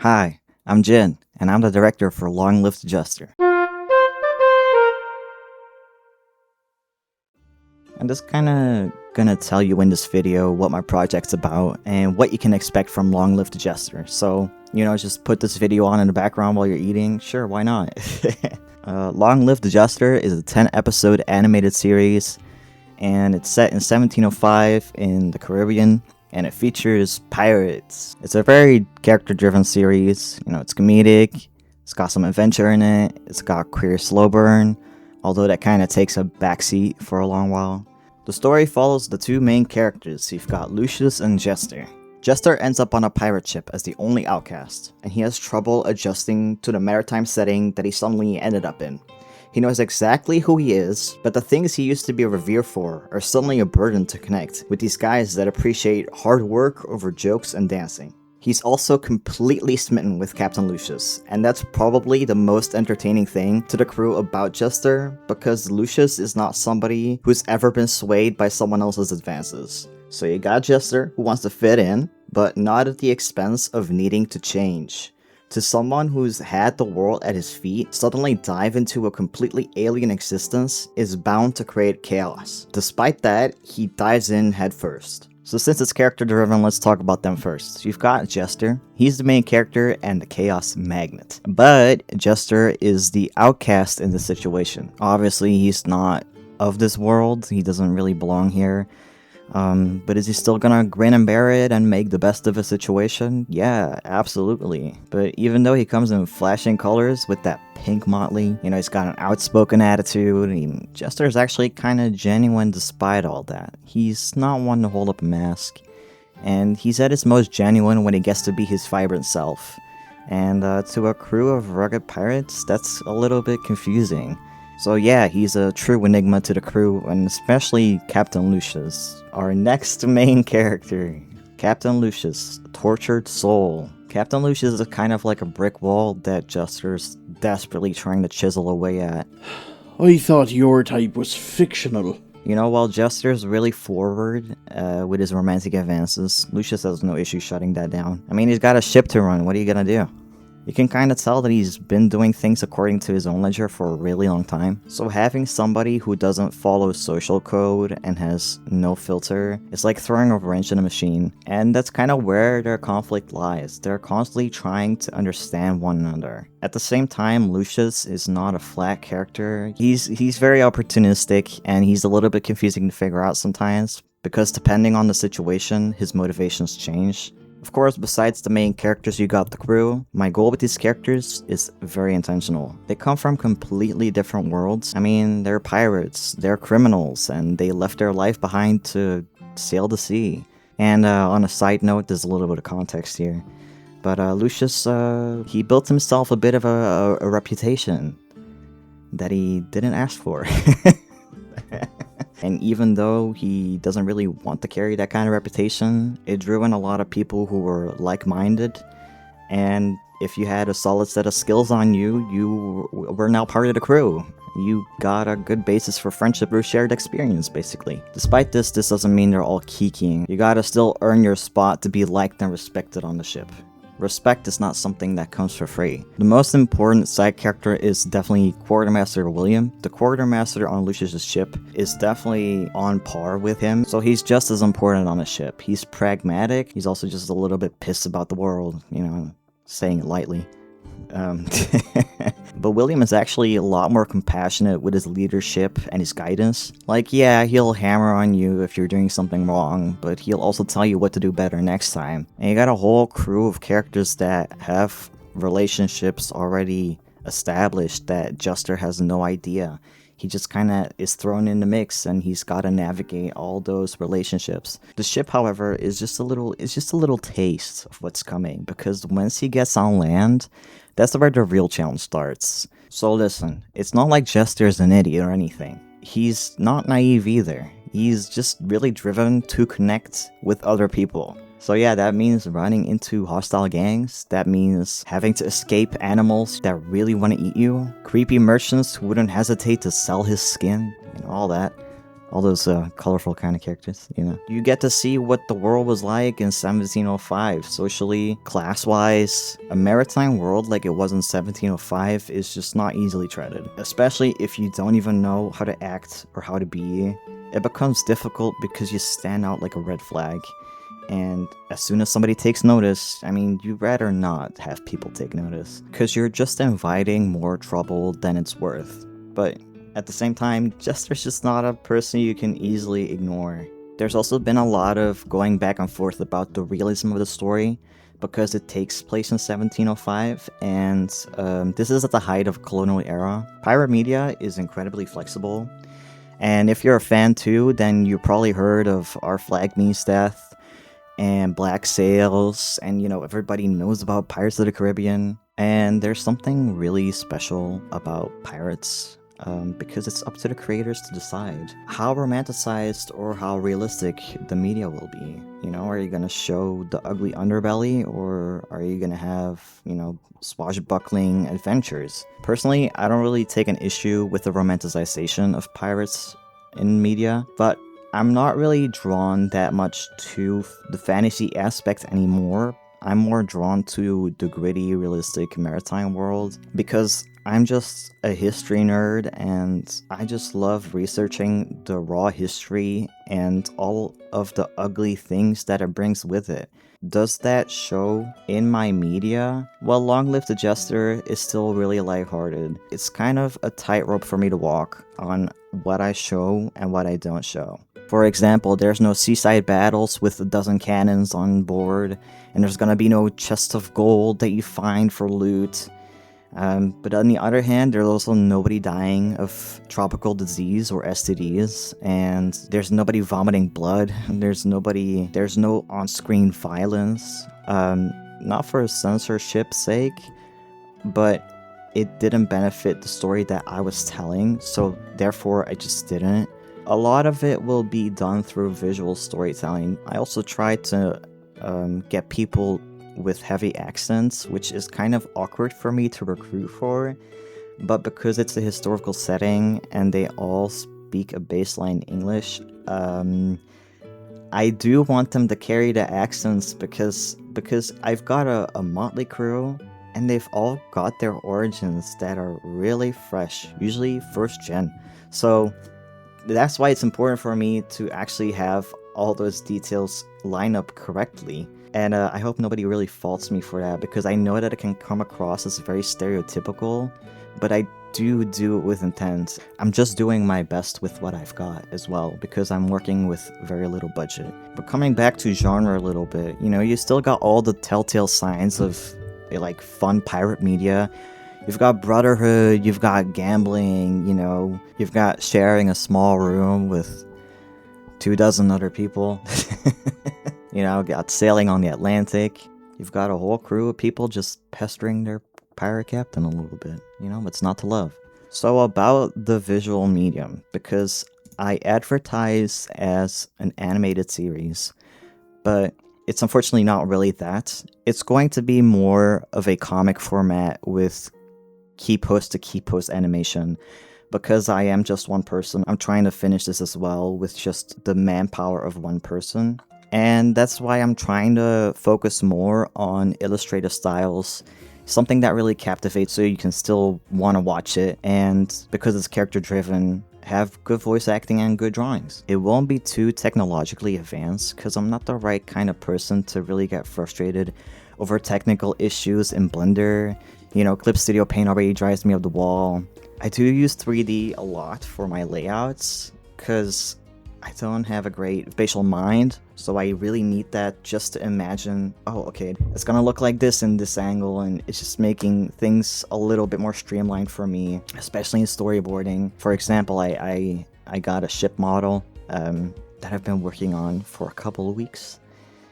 Hi, I'm Jin, and I'm the director for Long Live the Jester. I'm just kinda gonna tell you in this video what my project's about and what you can expect from Long Live the Jester. So, just put this video on in the background while you're eating. Sure, why not? Long Live the Jester is a 10-episode animated series, and it's set in 1705 in the Caribbean, and it features pirates. It's a very character-driven series. It's comedic, it's got some adventure in it, it's got queer slow burn, although that kind of takes a backseat for a long while. The story follows the two main characters. You've got Lucius and Jester. Jester ends up on a pirate ship as the only outcast, and he has trouble adjusting to the maritime setting that he suddenly ended up in. He knows exactly who he is, but the things he used to be revered for are suddenly a burden to connect with these guys that appreciate hard work over jokes and dancing. He's also completely smitten with Captain Lucius, and that's probably the most entertaining thing to the crew about Jester, because Lucius is not somebody who's ever been swayed by someone else's advances. So you got Jester, who wants to fit in, but not at the expense of needing to change. To someone who's had the world at his feet, suddenly dive into a completely alien existence is bound to create chaos. Despite that, he dives in headfirst. So since it's character driven, let's talk about them first. You've got Jester. He's the main character and the chaos magnet. But Jester is the outcast in this situation. Obviously, he's not of this world. He doesn't really belong here. But is he still gonna grin and bear it and make the best of a situation? Yeah, absolutely. But even though he comes in flashing colors with that pink motley, he's got an outspoken attitude, Jester is actually kind of genuine despite all that. He's not one to hold up a mask, and he's at his most genuine when he gets to be his vibrant self. And to a crew of rugged pirates, that's a little bit confusing. So yeah, he's a true enigma to the crew, and especially Captain Lucius, our next main character. Captain Lucius, tortured soul. Captain Lucius is kind of like a brick wall that Jester's desperately trying to chisel away at. I thought your type was fictional. While Jester's really forward with his romantic advances, Lucius has no issue shutting that down. He's got a ship to run, what are you gonna do? You can kind of tell that he's been doing things according to his own ledger for a really long time. So having somebody who doesn't follow social code and has no filter is like throwing a wrench in a machine. And that's kind of where their conflict lies. They're constantly trying to understand one another. At the same time, Lucius is not a flat character. He's very opportunistic, and he's a little bit confusing to figure out sometimes, because depending on the situation, his motivations change. Of course, besides the main characters, you got the crew. My goal with these characters is very intentional. They come from completely different worlds. They're pirates, they're criminals, and they left their life behind to sail the sea. And on a side note, there's a little bit of context here. But Lucius, he built himself a bit of a reputation that he didn't ask for. And even though he doesn't really want to carry that kind of reputation, it drew in a lot of people who were like-minded. And if you had a solid set of skills on you, you were now part of the crew. You got a good basis for friendship or shared experience, basically. Despite this doesn't mean they're all kikiing. You gotta still earn your spot to be liked and respected on the ship. Respect is not something that comes for free. The most important side character is definitely Quartermaster William. The Quartermaster on Lucius' ship is definitely on par with him, so he's just as important on the ship. He's pragmatic, he's also just a little bit pissed about the world, saying it lightly. But William is actually a lot more compassionate with his leadership and his guidance. Like, yeah, he'll hammer on you if you're doing something wrong, but he'll also tell you what to do better next time. And you got a whole crew of characters that have relationships already established that Jester has no idea. He just kind of is thrown in the mix, and he's got to navigate all those relationships. The ship, however, is just a little taste of what's coming, because once he gets on land, that's where the real challenge starts. So listen, it's not like Jester's an idiot or anything. He's not naive either. He's just really driven to connect with other people. So yeah, that means running into hostile gangs, that means having to escape animals that really want to eat you, creepy merchants who wouldn't hesitate to sell his skin, and all that. All those colorful kind of characters, you know. You get to see what the world was like in 1705, socially, class-wise. A maritime world like it was in 1705 is just not easily treaded, especially if you don't even know how to act or how to be. It becomes difficult because you stand out like a red flag. And as soon as somebody takes notice, I mean, you'd rather not have people take notice, because you're just inviting more trouble than it's worth. But at the same time, Jester's just not a person you can easily ignore. There's also been a lot of going back and forth about the realism of the story, because it takes place in 1705, and this is at the height of colonial era. Pirate media is incredibly flexible, and if you're a fan too, then you probably heard of Our Flag Means Death, and Black Sails, and you know, everybody knows about Pirates of the Caribbean. And there's something really special about pirates, because it's up to the creators to decide how romanticized or how realistic the media will be. You know, are you gonna show the ugly underbelly, or are you gonna have, you know, swashbuckling adventures? Personally, I don't really take an issue with the romanticization of pirates in media, but I'm not really drawn that much to the fantasy aspect anymore. I'm more drawn to the gritty, realistic maritime world, because I'm just a history nerd and I just love researching the raw history and all of the ugly things that it brings with it. Does that show in my media? Well, Long Live the Jester is still really lighthearted. It's kind of a tightrope for me to walk on what I show and what I don't show. For example, there's no seaside battles with a dozen cannons on board, and there's gonna be no chest of gold that you find for loot. But on the other hand, there's also nobody dying of tropical disease or STDs, and there's nobody vomiting blood, there's no on-screen violence. Not for censorship's sake, but it didn't benefit the story that I was telling, so therefore I just didn't. A lot of it will be done through visual storytelling. I also try to get people with heavy accents, which is kind of awkward for me to recruit for, but because it's a historical setting and they all speak a baseline English, I do want them to carry the accents because I've got a motley crew, and they've all got their origins that are really fresh, usually first gen. So that's why it's important for me to actually have all those details line up correctly. And I hope nobody really faults me for that, because I know that it can come across as very stereotypical, but I do it with intent. I'm just doing my best with what I've got as well, because I'm working with very little budget. But coming back to genre a little bit, you know, you still got all the telltale signs of like fun pirate media. You've got brotherhood, you've got gambling, you know, you've got sharing a small room with 24 other people. You know, got sailing on the Atlantic. You've got a whole crew of people just pestering their pirate captain a little bit. You know, what's not to love? So about the visual medium, because I advertise as an animated series, but it's unfortunately not really that. It's going to be more of a comic format with key post to key post animation. Because I am just one person, I'm trying to finish this as well with just the manpower of one person. And that's why I'm trying to focus more on illustrative styles, something that really captivates so you can still want to watch it, and because it's character driven, have good voice acting and good drawings. It won't be too technologically advanced, because I'm not the right kind of person to really get frustrated over technical issues in Blender. You know, Clip Studio Paint already drives me up the wall. I do use 3D a lot for my layouts, because I don't have a great spatial mind, so I really need that just to imagine, oh, okay, it's gonna look like this in this angle, and it's just making things a little bit more streamlined for me, especially in storyboarding. For example, I got a ship model that I've been working on for a couple of weeks.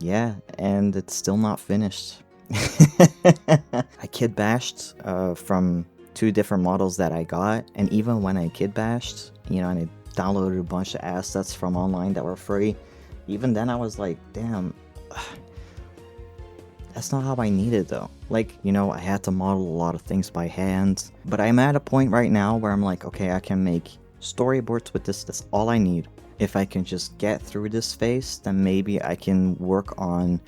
Yeah, and it's still not finished. I kid bashed from 2 different models that I got, and even when I kid bashed, you know, and I downloaded a bunch of assets from online that were free, even then I was like, damn, that's not how I need it though. Like, you know, I had to model a lot of things by hand, but I'm at a point right now where I'm like, okay, I can make storyboards with this, that's all I need. If I can just get through this phase, then maybe I can work on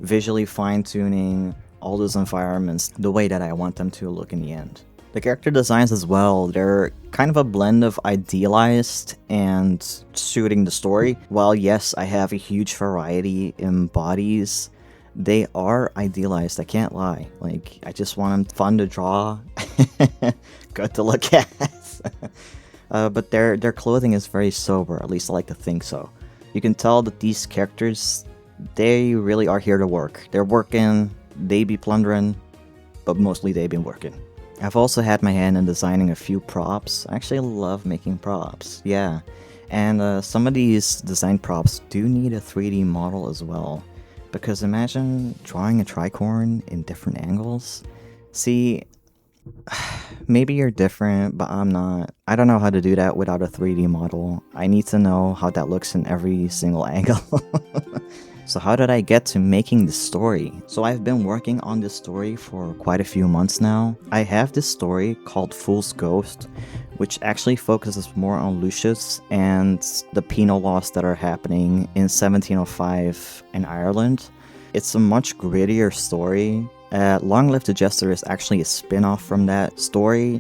visually fine-tuning all those environments the way that I want them to look in the end. The character designs as well, they're kind of a blend of idealized and suiting the story. While yes, I have a huge variety in bodies, they are idealized, I can't lie. Like, I just want them fun to draw, good to look at. But their clothing is very sober, at least I like to think so. You can tell that these characters, they really are here to work. They're working, they be plundering, but mostly they been working. I've also had my hand in designing a few props. I actually love making props, yeah. And some of these design props do need a 3D model as well. Because imagine drawing a tricorn in different angles. See, maybe you're different, but I'm not. I don't know how to do that without a 3D model. I need to know how that looks in every single angle. So how did I get to making this story? So I've been working on this story for quite a few months now. I have this story called Fool's Ghost, which actually focuses more on Lucius and the penal laws that are happening in 1705 in Ireland. It's a much grittier story. Long Live the Jester is actually a spin-off from that story,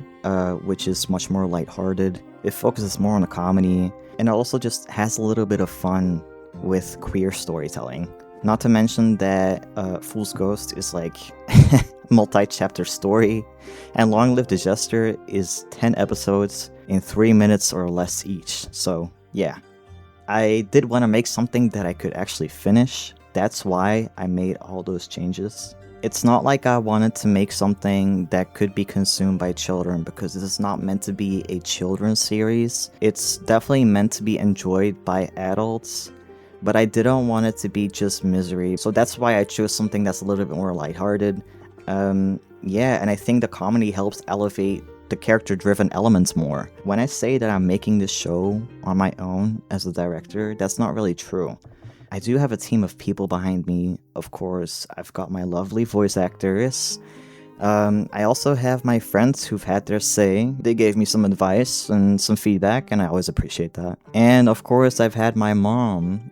which is much more lighthearted. It focuses more on the comedy, and it also just has a little bit of fun with queer storytelling. Not to mention that Fool's Ghost is like a multi-chapter story, and Long Live the Jester is 10 episodes in 3 minutes or less each. So yeah, I did want to make something that I could actually finish. That's why I made all those changes. It's not like I wanted to make something that could be consumed by children, because this is not meant to be a children's series. It's definitely meant to be enjoyed by adults, but I didn't want it to be just misery. So that's why I chose something that's a little bit more lighthearted. Yeah, and I think the comedy helps elevate the character-driven elements more. When I say that I'm making this show on my own as a director, that's not really true. I do have a team of people behind me, of course. I've got my lovely voice actors. I also have my friends who've had their say. They gave me some advice and some feedback, and I always appreciate that. And of course, I've had my mom.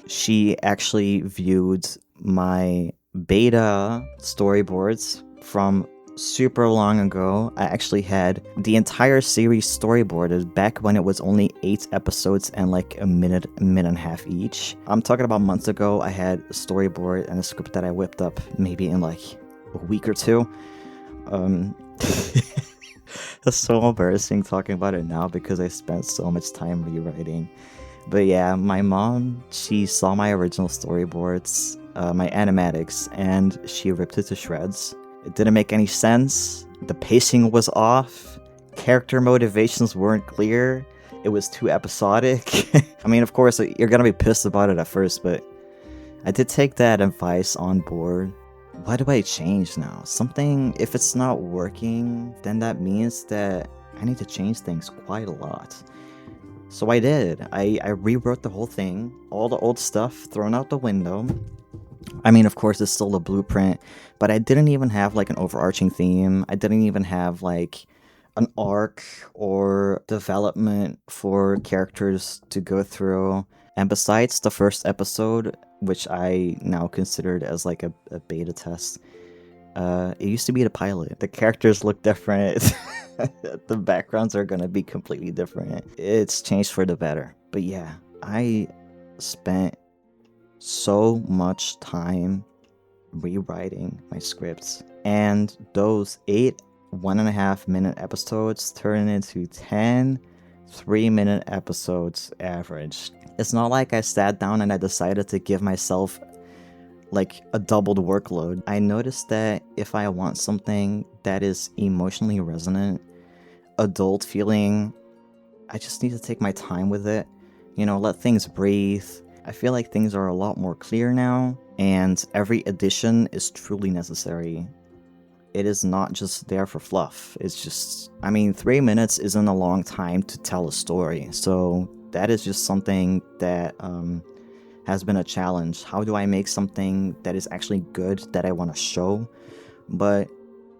She actually viewed my beta storyboards from super long ago. I actually had the entire series storyboarded back when it was only 8 episodes and like a minute and a half each. I'm talking about months ago. I had a storyboard and a script that I whipped up maybe in like a week or two. That's so embarrassing talking about it now because I spent so much time rewriting. But yeah, my mom, she saw my original storyboards, my animatics, and she ripped it to shreds. It didn't make any sense. The pacing was off. Character motivations weren't clear. It was too episodic. I mean, of course, you're gonna be pissed about it at first, but I did take that advice on board. What do I change now? Something, if it's not working, then that means that I need to change things quite a lot. So I did. I rewrote the whole thing. All the old stuff thrown out the window. I mean, of course, it's still a blueprint, but I didn't even have like an overarching theme. I didn't even have like an arc or development for characters to go through. And besides the first episode, which I now considered as like a beta test, it used to be the pilot. The characters look different. The backgrounds are gonna be completely different. It's changed for the better. But yeah, I spent so much time rewriting my scripts, and those 8 1.5 minute episodes turn into 10 3-minute episodes average. It's not like I sat down and I decided to give myself like a doubled workload. I noticed that if I want something that is emotionally resonant, adult feeling, I just need to take my time with it, you know, let things breathe. I feel like things are a lot more clear now, and every addition is truly necessary. It is not just there for fluff. It's just, I mean, 3 minutes isn't a long time to tell a story, so that is just something that has been a challenge. How do I make something that is actually good, that I want to show, but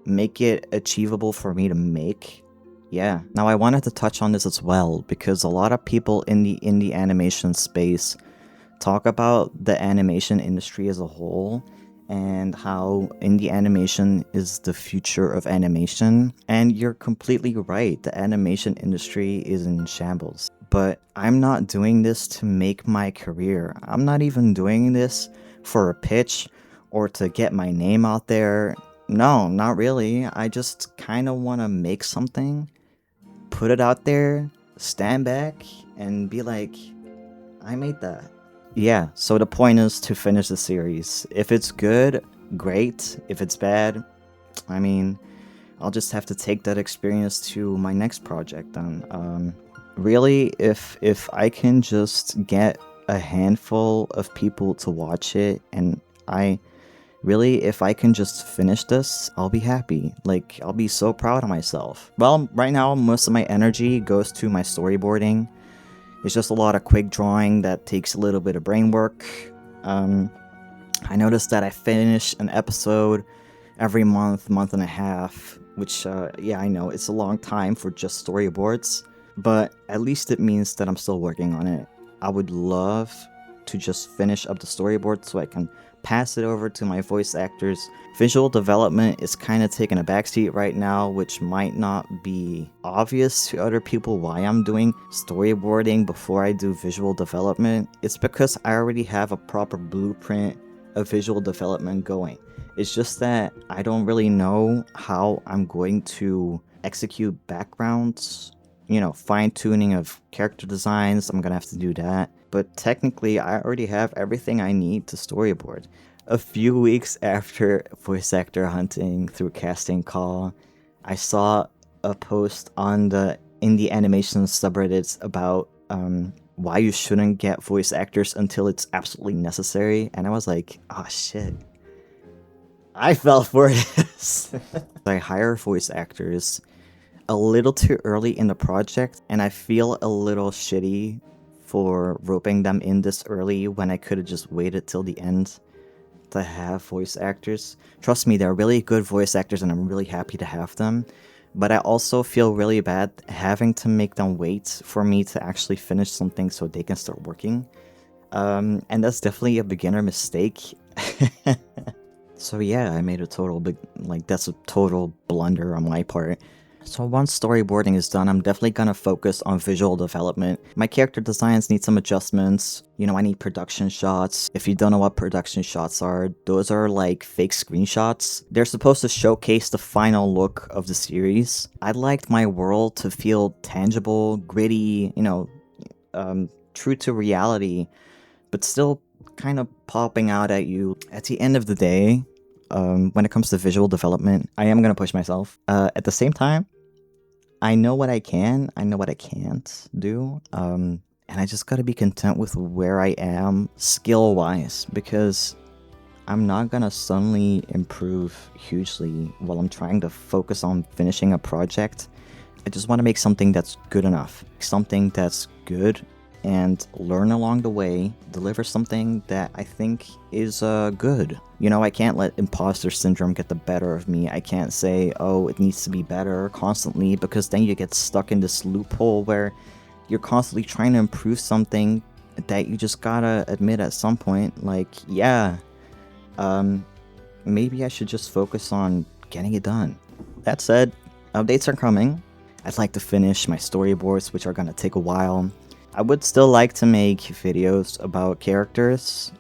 make it achievable for me to make? Yeah, now I wanted to touch on this as well because a lot of people in the indie animation space talk about the animation industry as a whole and how indie animation is the future of animation. And you're completely right, the animation industry is in shambles. But I'm not doing this to make my career. I'm not even doing this for a pitch or to get my name out there. No, not really. I just kind of want to make something, put it out there, stand back, and be like, I made that. Yeah, so the point is to finish the series. If it's good, great. If it's bad, I mean, I'll just have to take that experience to my next project then. Really, if I can just get a handful of people to watch it, and if I can just finish this, I'll be happy. Like, I'll be so proud of myself. Well, right now, most of my energy goes to my storyboarding. It's just a lot of quick drawing that takes a little bit of brain work. I noticed that I finish an episode every month and a half, which, yeah, I know, it's a long time for just storyboards, but at least it means that I'm still working on it. I would love to just finish up the storyboard so I can pass it over to my voice actors. Visual development is kind of taking a backseat right now, which might not be obvious to other people why I'm doing storyboarding before I do visual development. It's because I already have a proper blueprint of visual development going. It's just that I don't really know how I'm going to execute backgrounds, fine-tuning of character designs. I'm gonna have to do that. But technically, I already have everything I need to storyboard. A few weeks after voice actor hunting through casting call, I saw a post on the indie animation subreddits about why you shouldn't get voice actors until it's absolutely necessary. And I was like, oh shit. I fell for this. I hire voice actors a little too early in the project, and I feel a little shitty for roping them in this early when I could have just waited till the end to have voice actors. Trust me, they're really good voice actors and I'm really happy to have them, but I also feel really bad having to make them wait for me to actually finish something so they can start working. And that's definitely a beginner mistake. So yeah, I made that's a total blunder on my part. So once storyboarding is done, I'm definitely gonna focus on visual development. My character designs need some adjustments. I need production shots. If you don't know what production shots are, those are like fake screenshots. They're supposed to showcase the final look of the series. I'd like my world to feel tangible, gritty, true to reality, but still kind of popping out at you. At the end of the day, when it comes to visual development, I am gonna push myself. At the same time, I know what I can, I know what I can't do, and I just gotta be content with where I am skill-wise, because I'm not gonna suddenly improve hugely while I'm trying to focus on finishing a project. I just want to make something that's good enough, something that's good, and learn along the way, deliver something that I think is good. I can't let imposter syndrome get the better of me. I can't say, oh, it needs to be better constantly, because then you get stuck in this loophole where you're constantly trying to improve something that you just gotta admit at some point, like, yeah, maybe I should just focus on getting it done. That said, updates are coming. I'd like to finish my storyboards, which are gonna take a while. I would still like to make videos about characters,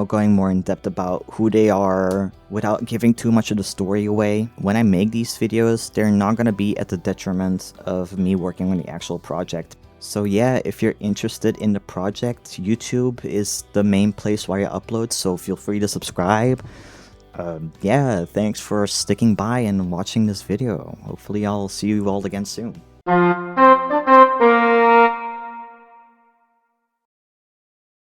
going more in depth about who they are without giving too much of the story away. When I make these videos, they're not going to be at the detriment of me working on the actual project. So yeah, if you're interested in the project, YouTube is the main place where I upload, so feel free to subscribe. Yeah, thanks for sticking by and watching this video. Hopefully I'll see you all again soon.